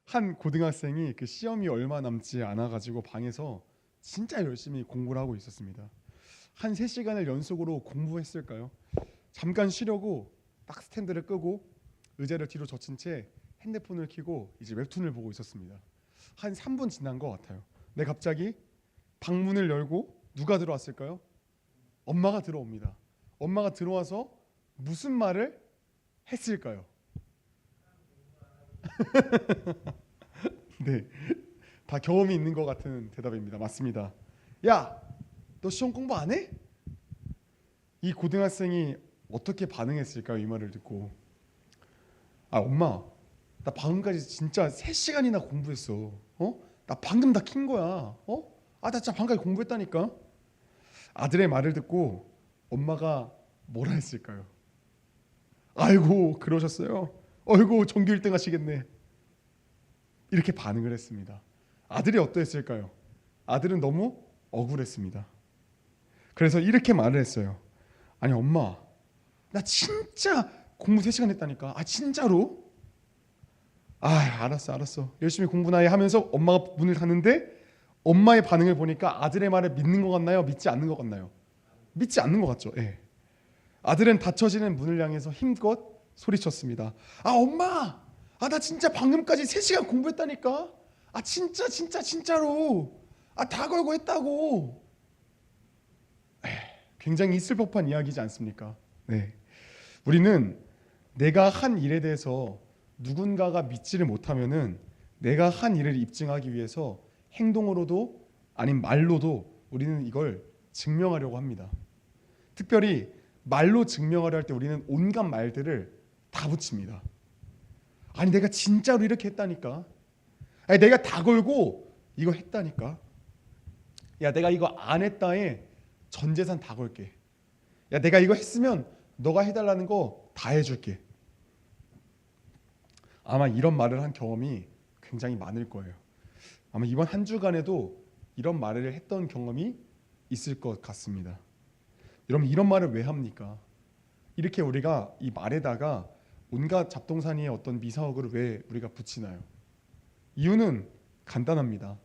한 고등학생이 그 시험이 얼마 남지 않아 가지고 방에서 진짜 열심히 공부를 하고 있었습니다. 한 3시간을 연속으로 공부했을까요? 잠깐 쉬려고 딱 스탠드를 끄고 의자를 뒤로 젖힌 채 핸드폰을 켜고 이제 웹툰을 보고 있었습니다. 한 3분 지난 것 같아요. 근데 갑자기 방문을 열고 누가 들어왔을까요? 엄마가 들어옵니다. 엄마가 들어와서 무슨 말을 했을까요? 네, 다 경험이 있는 것 같은 대답입니다. 맞습니다. 야, 너 시험 공부 안 해? 이 고등학생이 어떻게 반응했을까요? 이 말을 듣고. 아, 엄마, 나 방금까지 진짜 3시간이나 공부했어. 나 방금 다 킨 거야. 나 진짜 방금까지 공부했다니까. 아들의 말을 듣고 엄마가 뭐라 했을까요? 아이고, 그러셨어요? 아이고, 전교 1등 하시겠네. 이렇게 반응을 했습니다. 아들이 어떠했을까요? 아들은 너무 억울했습니다. 그래서 이렇게 말을 했어요. 아니, 엄마, 나 진짜 공부 3시간 했다니까. 아, 진짜로? 아, 알았어. 열심히 공부나 해 하면서 엄마가 문을 닫는데 엄마의 반응을 보니까 아들의 말을 믿는 것 같나요? 믿지 않는 것 같나요? 믿지 않는 것 같죠. 예. 아들은 닫혀지는 문을 향해서 힘껏 소리쳤습니다. 아, 엄마! 아, 나 진짜 방금까지 3시간 공부했다니까. 아, 진짜로. 아, 다 걸고 했다고. 굉장히 있을 법한 이야기지 않습니까? 네. 우리는 내가 한 일에 대해서 누군가가 믿지를 못하면은 내가 한 일을 입증하기 위해서 행동으로도 아닌 말로도 우리는 이걸 증명하려고 합니다. 특별히 말로 증명하려 할 때 우리는 온갖 말들을 다 붙입니다. 아니, 내가 진짜로 이렇게 했다니까. 아니, 내가 다 걸고 이거 했다니까. 야, 내가 이거 안 했다에 전 재산 다 걸게. 야, 내가 이거 했으면 너가 해달라는 거 다 해줄게. 아마 이런 말을 한 경험이 굉장히 많을 거예요. 아마 이번 한 주간에도 이런 말을 했던 경험이 있을 것 같습니다. 여러분, 이런 말을 왜 합니까? 이렇게 우리가 이 말에다가 온갖 잡동사니의 어떤 미사역을 왜 우리가 붙이나요? 이유는 간단합니다.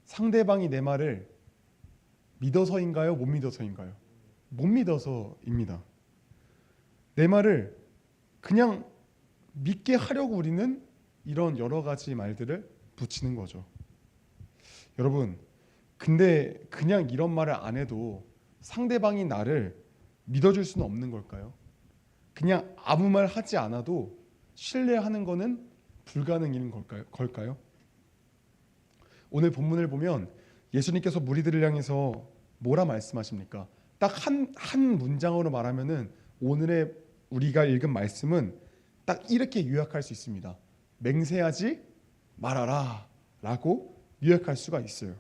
상대방이 내 말을 믿어서인가요? 못 믿어서인가요? 못 믿어서입니다. 내 말을 그냥 믿게 하려고 우리는 이런 여러 가지 말들을 붙이는 거죠. 여러분, 근데 그냥 이런 말을 안 해도 상대방이 나를 믿어줄 수는 없는 걸까요? 그냥 아무 말 하지 않아도 신뢰하는 거는 불가능인 걸까요? 오늘 본문을 보면 예수님께서 무리들을 향해서 뭐라 말씀하십니까? 딱 한 문장으로 말하면은 오늘의 우리가 읽은 말씀은 딱 이렇게 요약할 수 있습니다. 맹세하지 말아라 라고 요약할 수가 있어요.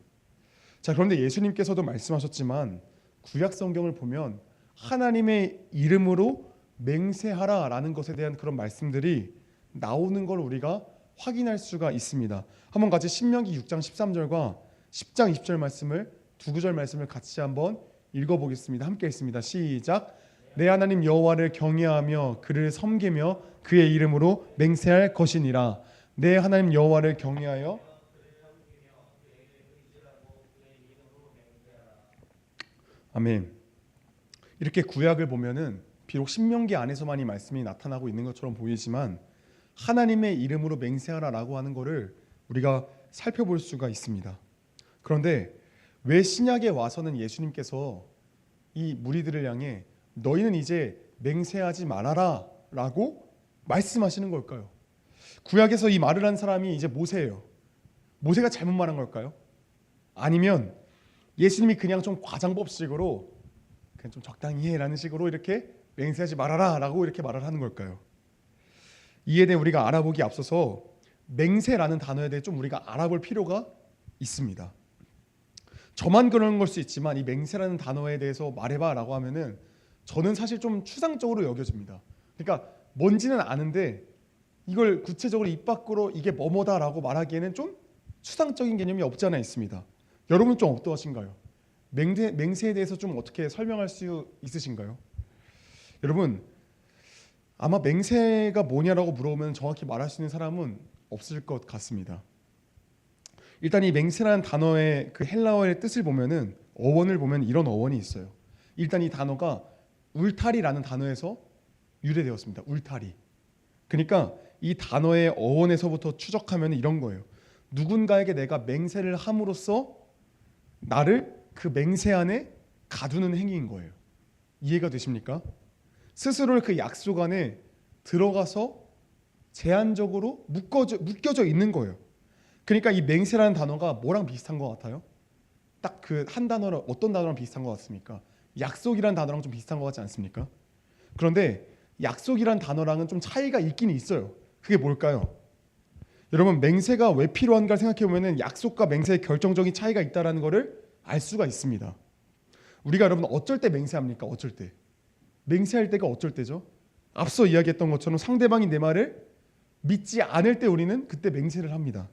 자, 그런데 예수님께서도 말씀하셨지만 구약 성경을 보면 하나님의 이름으로 맹세하라 라는 것에 대한 그런 말씀들이 나오는 걸 우리가 확인할 수가 있습니다. 한번 같이 신명기 6장 13절과 10장 20절 말씀을 두 구절 말씀을 같이 한번 읽어보겠습니다. 함께 읽습니다. 시작. 내 하나님 여호와를 경외하며 그를 섬기며 그의 이름으로 맹세할 것이니라. 내 하나님 여호와를 경외하여 아멘. 이렇게 구약을 보면은 비록 신명기 안에서만 이 말씀이 나타나고 있는 것처럼 보이지만 하나님의 이름으로 맹세하라라고 하는 것을 우리가 살펴볼 수가 있습니다. 그런데 왜 신약에 와서는 예수님께서 이 무리들을 향해 너희는 이제 맹세하지 말아라 라고 말씀하시는 걸까요? 구약에서 이 말을 한 사람이 이제 모세예요. 모세가 잘못 말한 걸까요? 아니면 예수님이 그냥 좀 과장법식으로 그냥 좀 적당히 해라는 식으로 이렇게 맹세하지 말아라 라고 이렇게 말을 하는 걸까요? 이에 대해 우리가 알아보기 앞서서 맹세라는 단어에 대해 좀 우리가 알아볼 필요가 있습니다. 저만 그런 걸 수 있지만 이 맹세라는 단어에 대해서 말해봐 라고 하면은 저는 사실 좀 추상적으로 여겨집니다. 그러니까 뭔지는 아는데 이걸 구체적으로 입 밖으로 이게 뭐뭐다라고 말하기에는 좀 추상적인 개념이 없지 않아 있습니다. 여러분 좀 어떠하신가요? 맹세에 대해서 좀 어떻게 설명할 수 있으신가요? 여러분, 아마 맹세가 뭐냐라고 물어보면 정확히 말할 수 있는 사람은 없을 것 같습니다. 일단 이 맹세라는 단어의 그 헬라어의 뜻을 보면은 어원을 보면 이런 어원이 있어요. 일단 이 단어가 울타리라는 단어에서 유래되었습니다. 울타리. 그러니까 이 단어의 어원에서부터 추적하면 이런 거예요. 누군가에게 내가 맹세를 함으로써 나를 그 맹세 안에 가두는 행위인 거예요. 이해가 되십니까? 스스로를 그 약속 안에 들어가서 제한적으로 묶여져 있는 거예요. 그러니까 이 맹세라는 단어가 뭐랑 비슷한 것 같아요? 딱 그 한 단어랑 어떤 단어랑 비슷한 것 같습니까? 약속이라는 단어랑 좀 비슷한 것 같지 않습니까? 그런데 약속이란 단어랑은 좀 차이가 있긴 있어요. 그게 뭘까요? 여러분 맹세가 왜 필요한가 생각해 보면은 약속과 맹세의 결정적인 차이가 있다라는 것을 알 수가 있습니다. 우리가 여러분 어쩔 때 맹세합니까? 어쩔 때 맹세할 때가 어쩔 때죠? 앞서 이야기했던 것처럼 상대방이 내 말을 믿지 않을 때 우리는 그때 맹세를 합니다.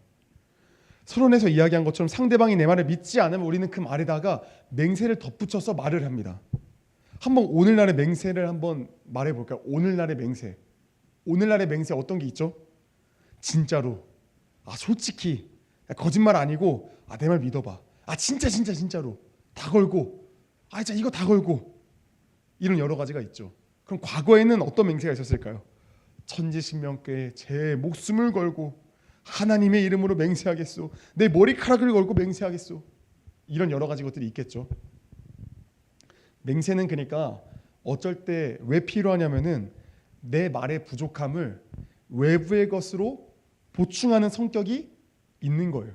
서론에서 이야기한 것처럼 상대방이 내 말을 믿지 않으면 우리는 그 말에다가 맹세를 덧붙여서 말을 합니다. 한번 오늘날의 맹세를 한번 말해볼까요? 오늘날의 맹세. 오늘날의 맹세 어떤 게 있죠? 진짜로. 솔직히. 거짓말 아니고. 내 말 믿어봐. 진짜로. 다 걸고. 자 이거 다 걸고. 이런 여러 가지가 있죠. 그럼 과거에는 어떤 맹세가 있었을까요? 천지신명께 제 목숨을 걸고 하나님의 이름으로 맹세하겠소. 내 머리카락을 걸고 맹세하겠소. 이런 여러 가지 것들이 있겠죠. 맹세는 그러니까 어쩔 때 왜 필요하냐면은 내 말의 부족함을 외부의 것으로 보충하는 성격이 있는 거예요.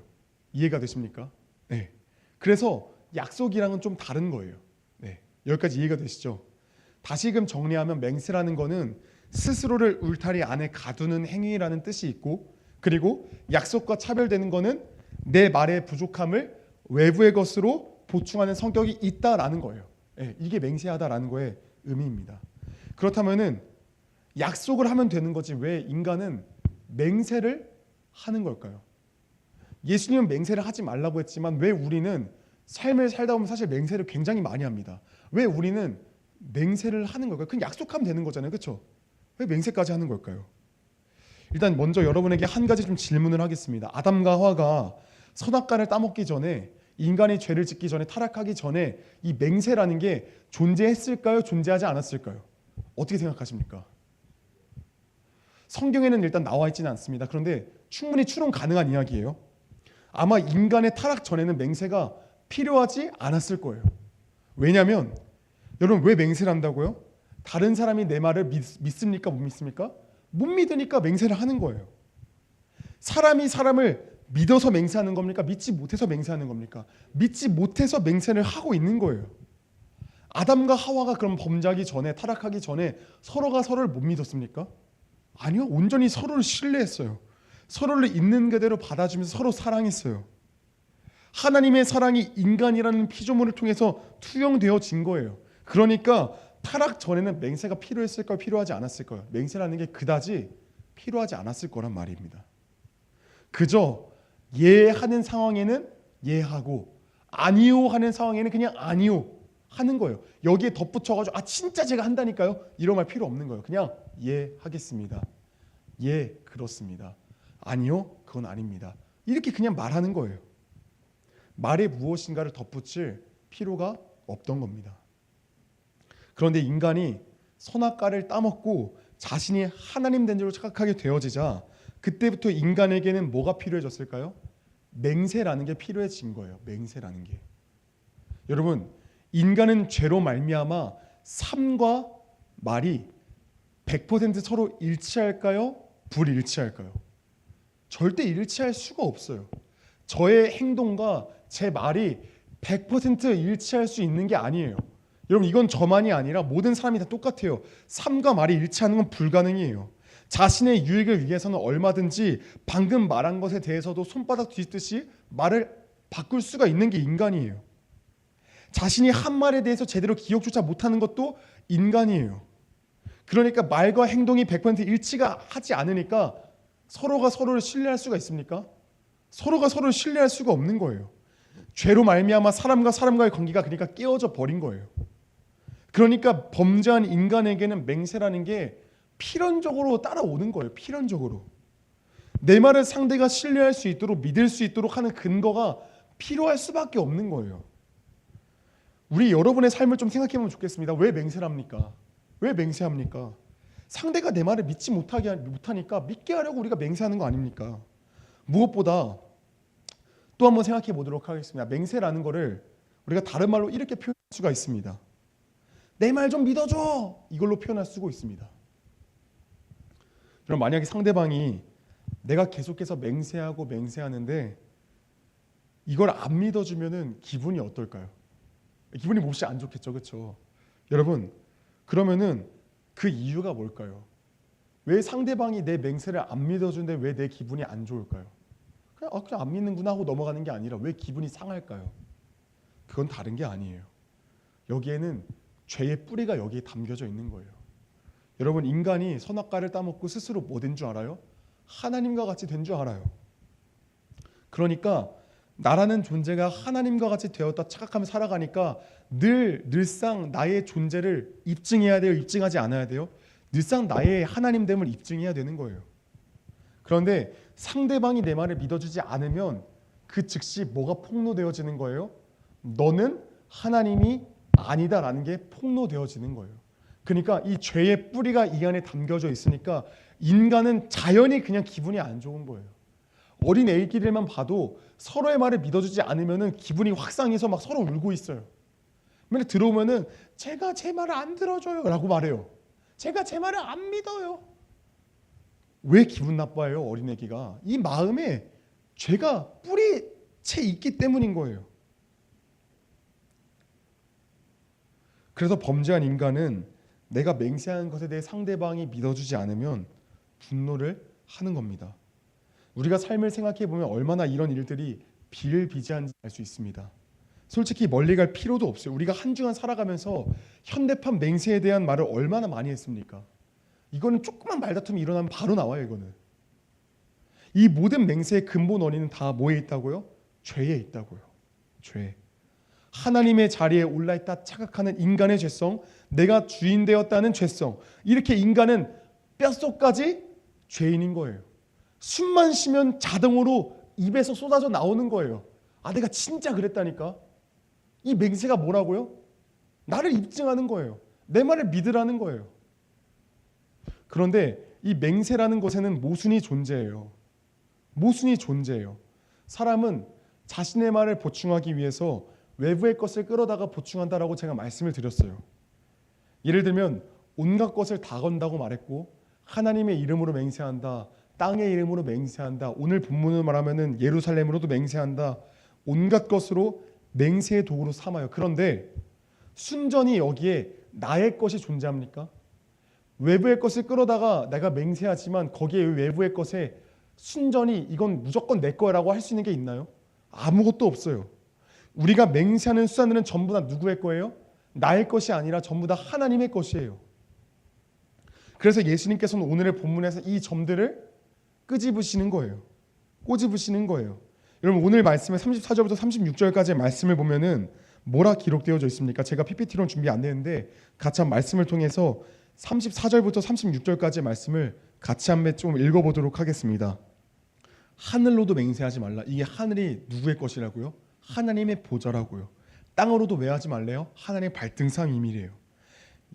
이해가 되십니까? 네. 그래서 약속이랑은 좀 다른 거예요. 네. 여기까지 이해가 되시죠? 다시금 정리하면 맹세라는 거는 스스로를 울타리 안에 가두는 행위라는 뜻이 있고, 그리고 약속과 차별되는 거는 내 말의 부족함을 외부의 것으로 보충하는 성격이 있다라는 거예요. 네, 이게 맹세하다라는 거의 의미입니다. 그렇다면은 약속을 하면 되는 거지 왜 인간은 맹세를 하는 걸까요? 예수님은 맹세를 하지 말라고 했지만 왜 우리는 삶을 살다 보면 사실 맹세를 굉장히 많이 합니다. 왜 우리는 맹세를 하는 걸까요? 그냥 약속하면 되는 거잖아요. 그렇죠? 왜 맹세까지 하는 걸까요? 일단 먼저 여러분에게 한 가지 좀 질문을 하겠습니다. 아담과 하와가 선악과를 따먹기 전에, 인간이 죄를 짓기 전에, 타락하기 전에 이 맹세라는 게 존재했을까요? 존재하지 않았을까요? 어떻게 생각하십니까? 성경에는 일단 나와 있지는 않습니다. 그런데 충분히 추론 가능한 이야기예요. 아마 인간의 타락 전에는 맹세가 필요하지 않았을 거예요. 왜냐하면 여러분 왜 맹세를 한다고요? 다른 사람이 내 말을 믿습니까? 못 믿습니까? 못 믿으니까 맹세를 하는 거예요. 사람이 사람을 믿어서 맹세하는 겁니까? 믿지 못해서 맹세하는 겁니까? 믿지 못해서 맹세를 하고 있는 거예요. 아담과 하와가 그럼 범죄하기 전에, 타락하기 전에 서로가 서로를 못 믿었습니까? 아니요. 온전히 서로를 신뢰했어요. 서로를 있는 그대로 받아주면서 서로 사랑했어요. 하나님의 사랑이 인간이라는 피조물을 통해서 투영되어진 거예요. 그러니까 타락 전에는 맹세가 필요했을까요? 필요하지 않았을까요? 맹세라는 게 그다지 필요하지 않았을 거란 말입니다. 그저 예하는 상황에는 예하고 아니요 하는 상황에는 그냥 아니요 하는 거예요. 여기에 덧붙여가지고 진짜 제가 한다니까요? 이런 말 필요 없는 거예요. 그냥 예 하겠습니다. 예 그렇습니다. 아니요 그건 아닙니다. 이렇게 그냥 말하는 거예요. 말에 무엇인가를 덧붙일 필요가 없던 겁니다. 그런데 인간이 선악과를 따먹고 자신이 하나님 된 줄로 착각하게 되어지자 그때부터 인간에게는 뭐가 필요해졌을까요? 맹세라는 게 필요해진 거예요. 맹세라는 게. 여러분 인간은 죄로 말미암아 삶과 말이 100% 서로 일치할까요? 불일치할까요? 절대 일치할 수가 없어요. 저의 행동과 제 말이 100% 일치할 수 있는 게 아니에요. 여러분 이건 저만이 아니라 모든 사람이 다 똑같아요. 삶과 말이 일치하는 건 불가능이에요. 자신의 유익을 위해서는 얼마든지 방금 말한 것에 대해서도 손바닥 뒤집듯이 말을 바꿀 수가 있는 게 인간이에요. 자신이 한 말에 대해서 제대로 기억조차 못하는 것도 인간이에요. 그러니까 말과 행동이 100% 일치가 하지 않으니까 서로가 서로를 신뢰할 수가 있습니까? 서로가 서로를 신뢰할 수가 없는 거예요. 죄로 말미암아 사람과 사람과의 관계가 그러니까 깨어져 버린 거예요. 그러니까 범죄한 인간에게는 맹세라는 게 필연적으로 따라오는 거예요. 필연적으로. 내 말을 상대가 신뢰할 수 있도록 믿을 수 있도록 하는 근거가 필요할 수밖에 없는 거예요. 우리 여러분의 삶을 좀 생각해 보면 좋겠습니다. 왜 맹세를 합니까? 왜 맹세합니까? 상대가 내 말을 믿지 못하니까 믿게 하려고 우리가 맹세하는 거 아닙니까? 무엇보다 또 한번 생각해 보도록 하겠습니다. 맹세라는 거를 우리가 다른 말로 이렇게 표현할 수가 있습니다. 내 말 좀 믿어줘! 이걸로 표현할 수가 있습니다. 그럼 만약에 상대방이 내가 계속해서 맹세하고 맹세하는데 이걸 안 믿어주면은 기분이 어떨까요? 기분이 몹시 안 좋겠죠, 그렇죠? 여러분, 그러면은 그 이유가 뭘까요? 왜 상대방이 내 맹세를 안 믿어주는데 왜 내 기분이 안 좋을까요? 그냥 안 믿는구나 하고 넘어가는 게 아니라 왜 기분이 상할까요? 그건 다른 게 아니에요. 여기에는 죄의 뿌리가 여기에 담겨져 있는 거예요. 여러분, 인간이 선악과를 따먹고 스스로 뭐 된 줄 알아요? 하나님과 같이 된 줄 알아요. 그러니까 나라는 존재가 하나님과 같이 되었다 착각하며 살아가니까 늘상 나의 존재를 입증해야 돼요? 입증하지 않아야 돼요? 늘상 나의 하나님됨을 입증해야 되는 거예요. 그런데 상대방이 내 말을 믿어주지 않으면 그 즉시 뭐가 폭로되어지는 거예요? 너는 하나님이 아니다라는 게 폭로되어지는 거예요. 그러니까 이 죄의 뿌리가 이 안에 담겨져 있으니까 인간은 자연히 그냥 기분이 안 좋은 거예요. 어린 애기들만 봐도 서로의 말을 믿어주지 않으면 기분이 확 상해서 막 서로 울고 있어요. 맨날 들어오면은 제가 제 말을 안 들어줘요 라고 말해요. 제가 제 말을 안 믿어요. 왜 기분 나빠해요? 어린 애기가. 이 마음에 죄가 뿌리채 있기 때문인 거예요. 그래서 범죄한 인간은 내가 맹세한 것에 대해 상대방이 믿어주지 않으면 분노를 하는 겁니다. 우리가 삶을 생각해 보면 얼마나 이런 일들이 비일비재한지 알 수 있습니다. 솔직히 멀리 갈 필요도 없어요. 우리가 한 주간 살아가면서 현대판 맹세에 대한 말을 얼마나 많이 했습니까? 이거는 조그만 말다툼이 일어나면 바로 나와요. 이거는. 이 모든 맹세의 근본 원인은 다 뭐에 있다고요? 죄에 있다고요. 죄. 하나님의 자리에 올라있다 착각하는 인간의 죄성, 내가 주인 되었다는 죄성, 이렇게 인간은 뼛속까지 죄인인 거예요. 숨만 쉬면 자동으로 입에서 쏟아져 나오는 거예요. 아, 내가 진짜 그랬다니까. 이 맹세가 뭐라고요? 나를 입증하는 거예요. 내 말을 믿으라는 거예요. 그런데 이 맹세라는 것에는 모순이 존재해요. 모순이 존재해요. 사람은 자신의 말을 보충하기 위해서 외부의 것을 끌어다가 보충한다라고 제가 말씀을 드렸어요. 예를 들면 온갖 것을 다 건다고 말했고 하나님의 이름으로 맹세한다. 땅의 이름으로 맹세한다. 오늘 본문을 말하면은 예루살렘으로도 맹세한다. 온갖 것으로 맹세의 도구로 삼아요. 그런데 순전히 여기에 나의 것이 존재합니까? 외부의 것을 끌어다가 내가 맹세하지만 거기에 외부의 것에 순전히 이건 무조건 내 거라고 할 수 있는 게 있나요? 아무것도 없어요. 우리가 맹세하는 수단들은 전부 다 누구의 거예요? 나의 것이 아니라 전부 다 하나님의 것이에요. 그래서 예수님께서는 오늘의 본문에서 이 점들을 끄집으시는 거예요. 꼬집으시는 거예요. 여러분, 오늘 말씀의 34절부터 36절까지의 말씀을 보면은 뭐라 기록되어져 있습니까? 제가 PPT로는 준비 안 되는데 같이 한 말씀을 통해서 34절부터 36절까지의 말씀을 같이 한번 좀 읽어보도록 하겠습니다. 하늘로도 맹세하지 말라. 이게 하늘이 누구의 것이라고요? 하나님의 보좌라고요. 땅으로도 왜 하지 말래요? 하나님의 발등상임이래요.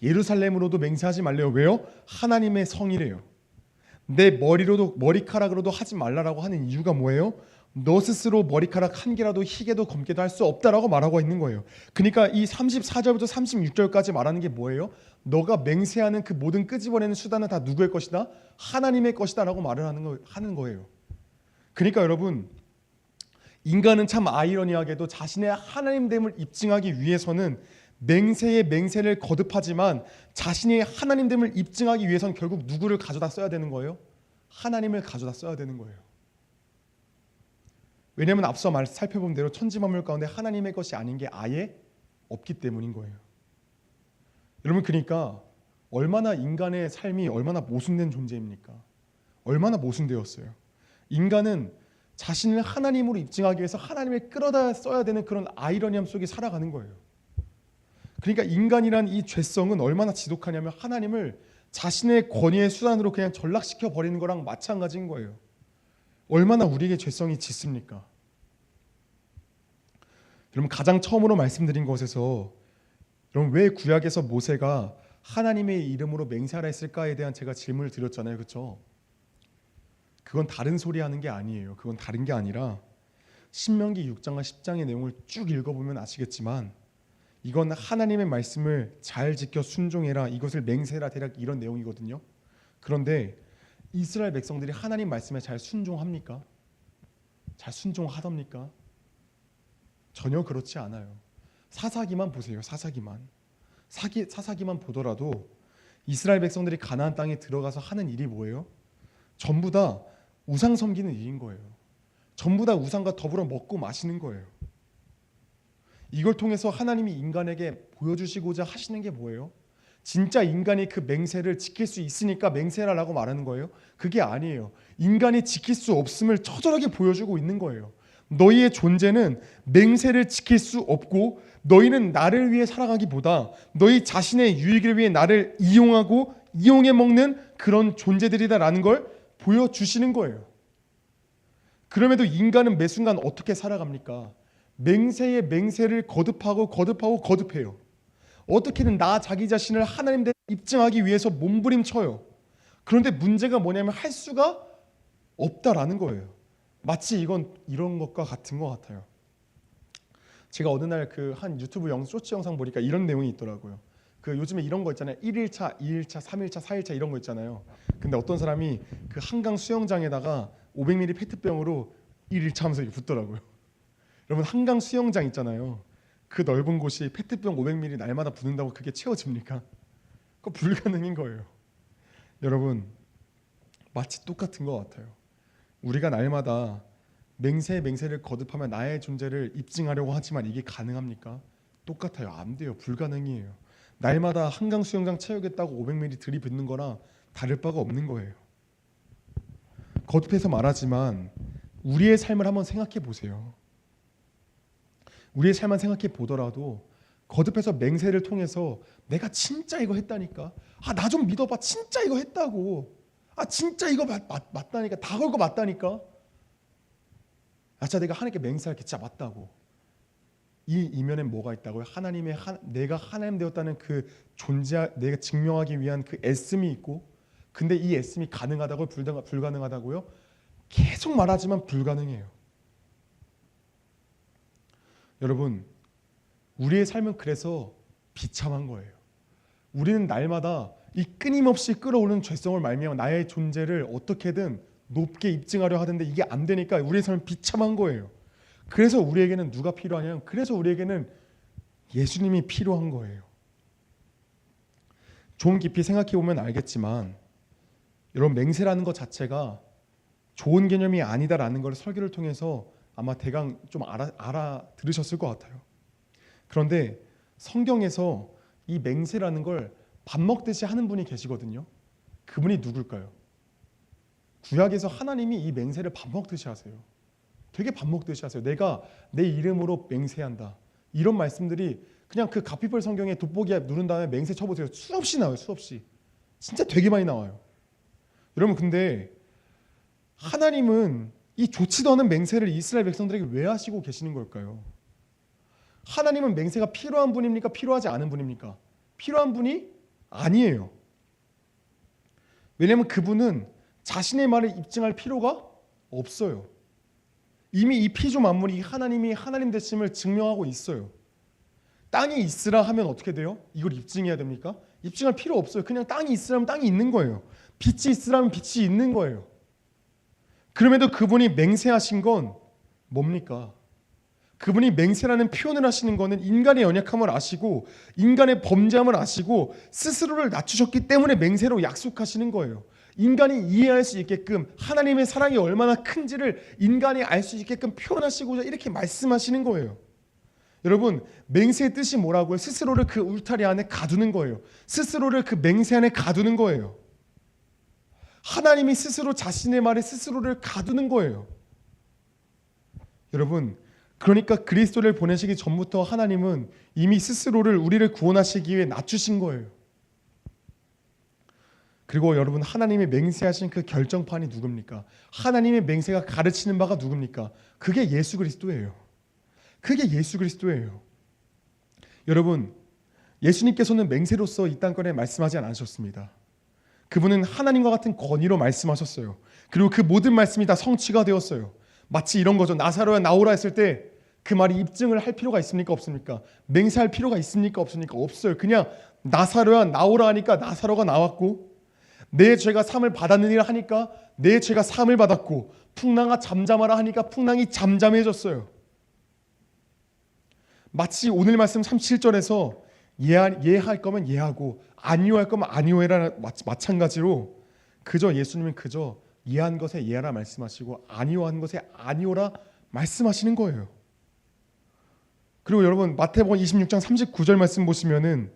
예루살렘으로도 맹세하지 말래요. 왜요? 하나님의 성이래요. 내 머리카락으로도 하지 말라라고 하는 이유가 뭐예요? 너 스스로 머리카락 한 개라도 희게도 검게도 할 수 없다라고 말하고 있는 거예요. 그러니까 이 34절부터 36절까지 말하는 게 뭐예요? 너가 맹세하는 그 모든 끄집어내는 수단은 다 누구의 것이다? 하나님의 것이다라고 말을 하는 거예요. 그러니까 여러분, 인간은 참 아이러니하게도 자신의 하나님됨을 입증하기 위해서는 맹세의 맹세를 거듭하지만 자신의 하나님됨을 입증하기 위해서는 결국 누구를 가져다 써야 되는 거예요? 하나님을 가져다 써야 되는 거예요. 왜냐하면 앞서 살펴본 대로 천지만물 가운데 하나님의 것이 아닌 게 아예 없기 때문인 거예요. 여러분, 그러니까 얼마나 인간의 삶이 얼마나 모순된 존재입니까? 얼마나 모순되었어요. 인간은 자신을 하나님으로 입증하기 위해서 하나님을 끌어다 써야 되는 그런 아이러니함 속에 살아가는 거예요. 그러니까 인간이란 이 죄성은 얼마나 지독하냐면 하나님을 자신의 권위의 수단으로 그냥 전락시켜 버리는 거랑 마찬가지인 거예요. 얼마나 우리에게 죄성이 짙습니까? 여러분, 가장 처음으로 말씀드린 것에서 여러분, 왜 구약에서 모세가 하나님의 이름으로 맹세하라 했을까에 대한 제가 질문을 드렸잖아요. 그렇죠? 그건 다른 소리 하는 게 아니에요. 그건 다른 게 아니라 신명기 6장과 10장의 내용을 쭉 읽어보면 아시겠지만 이건 하나님의 말씀을 잘 지켜 순종해라, 이것을 맹세해라, 대략 이런 내용이거든요. 그런데 이스라엘 백성들이 하나님 말씀에 잘 순종합니까? 잘 순종하답니까? 전혀 그렇지 않아요. 사사기만 보세요. 사사기만 보더라도 이스라엘 백성들이 가나안 땅에 들어가서 하는 일이 뭐예요? 전부 다 우상 섬기는 일인 거예요. 전부 다 우상과 더불어 먹고 마시는 거예요. 이걸 통해서 하나님이 인간에게 보여주시고자 하시는 게 뭐예요? 진짜 인간이 그 맹세를 지킬 수 있으니까 맹세라라고 말하는 거예요? 그게 아니에요. 인간이 지킬 수 없음을 처절하게 보여주고 있는 거예요. 너희의 존재는 맹세를 지킬 수 없고 너희는 나를 위해 살아가기보다 너희 자신의 유익을 위해 나를 이용하고 이용해 먹는 그런 존재들이다라는 걸 보여주시는 거예요. 그럼에도 인간은 매 순간 어떻게 살아갑니까? 맹세에 맹세를 거듭해요. 어떻게든 자기 자신을 하나님 대 입증하기 위해서 몸부림쳐요. 그런데 문제가 뭐냐면 할 수가 없다라는 거예요. 마치 이건 이런 것과 같은 것 같아요. 제가 어느 날 그 한 유튜브 쇼츠 영상 보니까 이런 내용이 있더라고요. 그 요즘에 이런 거 있잖아요. 1일차, 2일차, 3일차, 4일차 이런 거 있잖아요. 근데 어떤 사람이 그 한강 수영장에다가 500ml 페트병으로 1일차 하면서 붓더라고요. 여러분, 한강 수영장 있잖아요. 그 넓은 곳이 페트병 500ml 날마다 붓는다고 그게 채워집니까? 그거 불가능인 거예요. 여러분, 마치 똑같은 것 같아요. 우리가 날마다 맹세를 거듭하며 나의 존재를 입증하려고 하지만 이게 가능합니까? 똑같아요. 안 돼요. 불가능이에요. 날마다 한강 수영장 채우겠다고 500ml 들이붓는 거나 다를 바가 없는 거예요. 거듭해서 말하지만 우리의 삶을 한번 생각해 보세요. 우리의 삶만 생각해 보더라도 거듭해서 맹세를 통해서 내가 진짜 이거 했다니까, 나 좀 믿어봐, 진짜 이거 했다고, 진짜 이거 맞다니까, 다 걸고 맞다니까, 진짜 내가 하나님께 맹세할게, 진짜 맞다고. 이 이면엔 뭐가 있다고요? 내가 하나님 되었다는 그 존재, 내가 증명하기 위한 그 애씀이 있고, 근데 이 애씀이 가능하다고요? 불가능하다고요? 계속 말하지만 불가능해요. 여러분, 우리의 삶은 그래서 비참한 거예요. 우리는 날마다 이 끊임없이 끌어오르는 죄성을 말미암아 나의 존재를 어떻게든 높게 입증하려 하는데 이게 안 되니까 우리의 삶은 비참한 거예요. 그래서 우리에게는 누가 필요하냐면, 그래서 우리에게는 예수님이 필요한 거예요. 좀 깊이 생각해 보면 알겠지만 여러분, 맹세라는 것 자체가 좋은 개념이 아니다라는 걸 설교를 통해서 아마 대강 좀 알아들으셨을 것 같아요. 그런데 성경에서 이 맹세라는 걸 밥 먹듯이 하는 분이 계시거든요. 그분이 누굴까요? 구약에서 하나님이 이 맹세를 밥 먹듯이 하세요. 되게 밥 먹듯이 하세요. 내가 내 이름으로 맹세한다. 이런 말씀들이 그냥 그 가피벌 성경에 돋보기 누른 다음에 맹세 쳐보세요. 수없이 나와요. 수없이. 진짜 되게 많이 나와요. 여러분, 근데 하나님은 이 좋지도 않은 맹세를 이스라엘 백성들에게 왜 하시고 계시는 걸까요? 하나님은 맹세가 필요한 분입니까? 필요하지 않은 분입니까? 필요한 분이 아니에요. 왜냐하면 그분은 자신의 말을 입증할 필요가 없어요. 이미 이 피조 만물이 하나님이 하나님 되심을 증명하고 있어요. 땅이 있으라 하면 어떻게 돼요? 이걸 입증해야 됩니까? 입증할 필요 없어요. 그냥 땅이 있으라면 땅이 있는 거예요. 빛이 있으라면 빛이 있는 거예요. 그럼에도 그분이 맹세하신 건 뭡니까? 그분이 맹세라는 표현을 하시는 것은 인간의 연약함을 아시고 인간의 범죄함을 아시고 스스로를 낮추셨기 때문에 맹세로 약속하시는 거예요. 인간이 이해할 수 있게끔 하나님의 사랑이 얼마나 큰지를 인간이 알 수 있게끔 표현하시고자 이렇게 말씀하시는 거예요. 여러분, 맹세의 뜻이 뭐라고요? 스스로를 그 울타리 안에 가두는 거예요. 스스로를 그 맹세 안에 가두는 거예요. 하나님이 스스로 자신의 말에 스스로를 가두는 거예요. 여러분, 그러니까 그리스도를 보내시기 전부터 하나님은 이미 스스로를 우리를 구원하시기 위해 낮추신 거예요. 그리고 여러분, 하나님이 맹세하신 그 결정판이 누굽니까? 하나님의 맹세가 가르치는 바가 누굽니까? 그게 예수 그리스도예요. 그게 예수 그리스도예요. 여러분, 예수님께서는 맹세로서 이 땅권에 말씀하지 않으셨습니다. 그분은 하나님과 같은 권위로 말씀하셨어요. 그리고 그 모든 말씀이 다 성취가 되었어요. 마치 이런 거죠. 나사로야 나오라 했을 때 그 말이 입증을 할 필요가 있습니까? 없습니까? 맹세할 필요가 있습니까? 없습니까? 없어요. 그냥 나사로야 나오라 하니까 나사로가 나왔고, 내 죄가 사함을 받았느니라 하니까 내 죄가 사함을 받았고, 풍랑아 잠잠하라 하니까 풍랑이 잠잠해졌어요. 마치 오늘 말씀 37절에서 예할 거면 예하고 아니오할 거면 아니오해라 마찬가지로, 그저 예수님은 그저 예한 것에 예하라 말씀하시고 아니오한 것에 아니오라 말씀하시는 거예요. 그리고 여러분, 마태복음 26장 39절 말씀 보시면은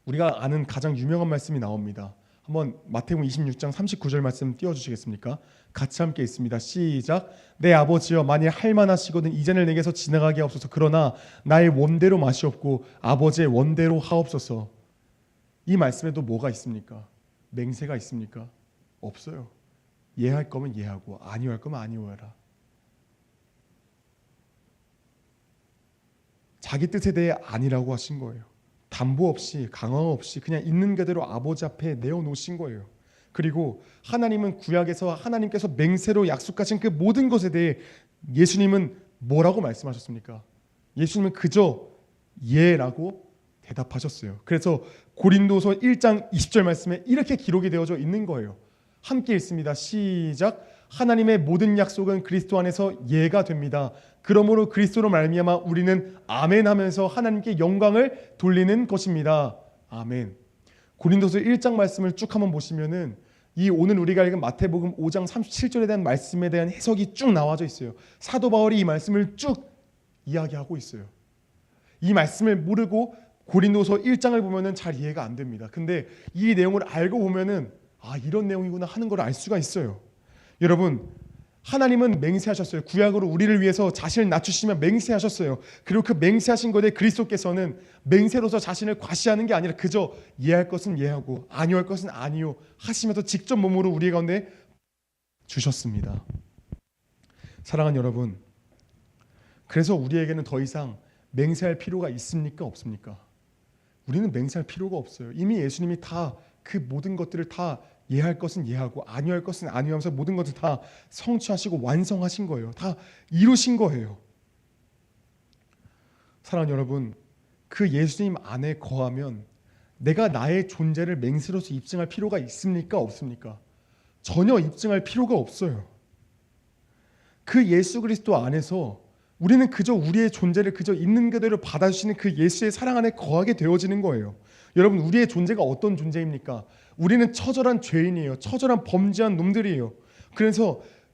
우리가 아는 가장 유명한 말씀이 나옵니다. 한번 마태복음 26장 39절 말씀 띄워주시겠습니까? 같이 함께 있습니다. 시작. 내 아버지여, 만일 할만하시거든 이 잔을 내게서 지나가게 하옵소서. 그러나 나의 원대로 마시옵고 아버지의 원대로 하옵소서. 이 말씀에도 뭐가 있습니까? 맹세가 있습니까? 없어요. 예할 거면 예하고 아니할 거면 아니오해라. 자기 뜻에 대해 아니라고 하신 거예요. 담보 없이 강화 없이 그냥 있는 그대로 아버지 앞에 내어놓으신 거예요. 그리고 하나님은 구약에서 하나님께서 맹세로 약속하신 그 모든 것에 대해 예수님은 뭐라고 말씀하셨습니까? 예수님은 그저 예라고 대답하셨어요. 그래서 고린도서 1장 20절 말씀에 이렇게 기록이 되어져 있는 거예요. 함께 읽습니다. 시작. 하나님의 모든 약속은 그리스도 안에서 예가 됩니다. 그러므로 그리스도로 말미암아 우리는 아멘 하면서 하나님께 영광을 돌리는 것입니다. 아멘. 고린도서 1장 말씀을 쭉 한번 보시면은 이 오늘 우리가 읽은 마태복음 5장 37절에 대한 말씀에 대한 해석이 쭉 나와져 있어요. 사도 바울이 이 말씀을 쭉 이야기하고 있어요. 이 말씀을 모르고 고린도서 1장을 보면은 잘 이해가 안 됩니다. 근데 이 내용을 알고 보면은 아, 이런 내용이구나 하는 걸 알 수가 있어요. 여러분, 하나님은 맹세하셨어요. 구약으로 우리를 위해서 자신을 낮추시며 맹세하셨어요. 그리고 그 맹세하신 것에 그리스도께서는 맹세로서 자신을 과시하는 게 아니라 그저 예할 것은 예하고 아니할 것은 아니요 하시면서 직접 몸으로 우리 가운데 주셨습니다. 사랑하는 여러분, 그래서 우리에게는 더 이상 맹세할 필요가 있습니까? 없습니까? 우리는 맹세할 필요가 없어요. 이미 예수님이 다 그 모든 것들을 다 예할 것은 예하고 아니할 것은 아니하면서 모든 것을 다 성취하시고 완성하신 거예요. 다 이루신 거예요. 사랑하는 여러분, 그 예수님 안에 거하면 내가 나의 존재를 맹세로서 입증할 필요가 있습니까? 없습니까? 전혀 입증할 필요가 없어요. 그 예수 그리스도 안에서 우리는 그저 우리의 존재를 그저 있는 그대로 받아주시는 그 예수의 사랑 안에 거하게 되어지는 거예요. 여러분, 우리의 존재가 어떤 존재입니까? 우리는 처절한 죄인이에요. 처절한 범죄한 놈들이에요.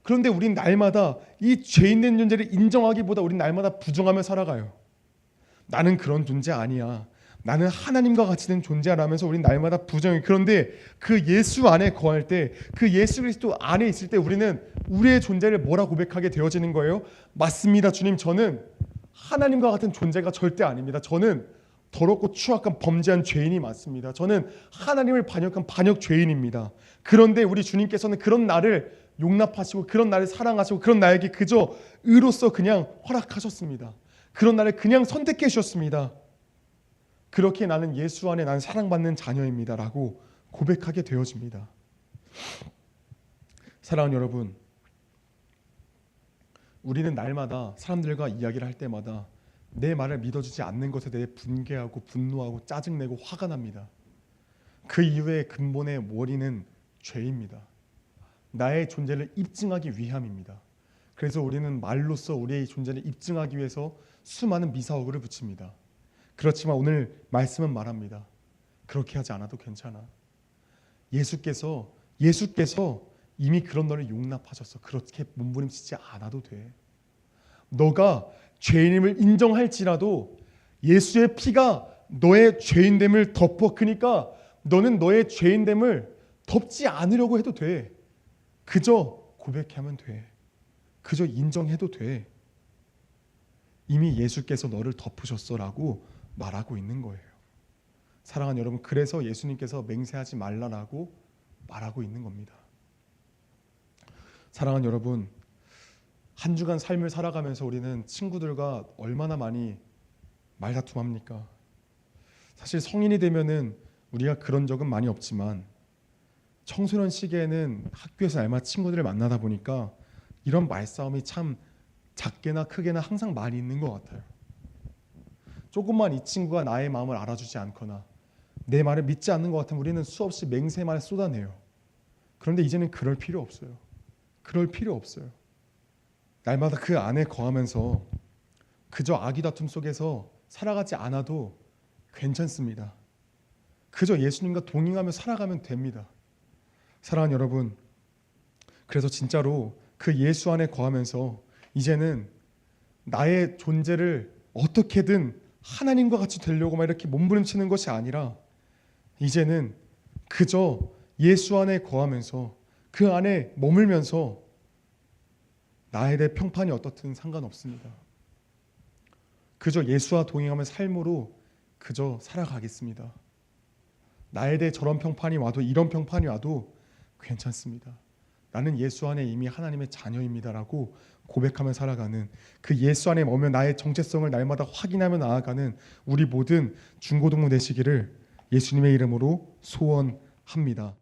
그런데 우린 날마다 이 죄인된 존재를 인정하기보다 우린 날마다 부정하며 살아가요. 나는 그런 존재 아니야. 나는 하나님과 같이 된 존재라면서 우린 날마다 부정해. 그런데 그 예수 안에 거할 때, 그 예수 그리스도 안에 있을 때 우리는 우리의 존재를 뭐라 고백하게 되어지는 거예요? 맞습니다, 주님. 저는 하나님과 같은 존재가 절대 아닙니다. 저는 더럽고 추악한 범죄한 죄인이 맞습니다. 저는 하나님을 반역한 반역 죄인입니다. 그런데 우리 주님께서는 그런 나를 용납하시고 그런 나를 사랑하시고 그런 나에게 그저 의로서 그냥 허락하셨습니다. 그런 나를 그냥 선택해 주셨습니다. 그렇게 나는 예수 안에 나는 사랑받는 자녀입니다 라고 고백하게 되어집니다. 사랑하는 여러분, 우리는 날마다 사람들과 이야기를 할 때마다 내 말을 믿어주지 않는 것에 대해 분개하고 분노하고 짜증내고 화가 납니다. 그 이유의 근본의 원인은 죄입니다. 나의 존재를 입증하기 위함입니다. 그래서 우리는 말로써 우리의 존재를 입증하기 위해서 수많은 미사오구를 붙입니다. 그렇지만 오늘 말씀은 말합니다. 그렇게 하지 않아도 괜찮아. 예수께서 이미 그런 너를 용납하셨어. 그렇게 몸부림치지 않아도 돼. 너가 죄인임을 인정할지라도 예수의 피가 너의 죄인됨을 덮어. 그러니까 너는 너의 죄인됨을 덮지 않으려고 해도 돼. 그저 고백하면 돼. 그저 인정해도 돼. 이미 예수께서 너를 덮으셨어라고 말하고 있는 거예요. 사랑하는 여러분, 그래서 예수님께서 맹세하지 말라라고 말하고 있는 겁니다. 사랑하는 여러분, 한 주간 삶을 살아가면서 우리는 친구들과 얼마나 많이 말다툼합니까? 사실 성인이 되면은 우리가 그런 적은 많이 없지만 청소년 시기에는 학교에서 날마다 친구들을 만나다 보니까 이런 말싸움이 참 작게나 크게나 항상 많이 있는 것 같아요. 조금만 이 친구가 나의 마음을 알아주지 않거나 내 말을 믿지 않는 것 같으면 우리는 수없이 맹세만을 쏟아내요. 그런데 이제는 그럴 필요 없어요. 그럴 필요 없어요. 날마다 그 안에 거하면서 그저 악의 다툼 속에서 살아가지 않아도 괜찮습니다. 그저 예수님과 동행하며 살아가면 됩니다. 사랑하는 여러분, 그래서 진짜로 그 예수 안에 거하면서 이제는 나의 존재를 어떻게든 하나님과 같이 되려고 막 이렇게 몸부림치는 것이 아니라 이제는 그저 예수 안에 거하면서 그 안에 머물면서 나에 대해 평판이 어떻든 상관없습니다. 그저 예수와 동행하며 삶으로 그저 살아가겠습니다. 나에 대해 저런 평판이 와도 이런 평판이 와도 괜찮습니다. 나는 예수 안에 이미 하나님의 자녀입니다라고 고백하며 살아가는 그 예수 안에 머물며 나의 정체성을 날마다 확인하며 나아가는 우리 모든 중고등부 되시기를 예수님의 이름으로 소원합니다.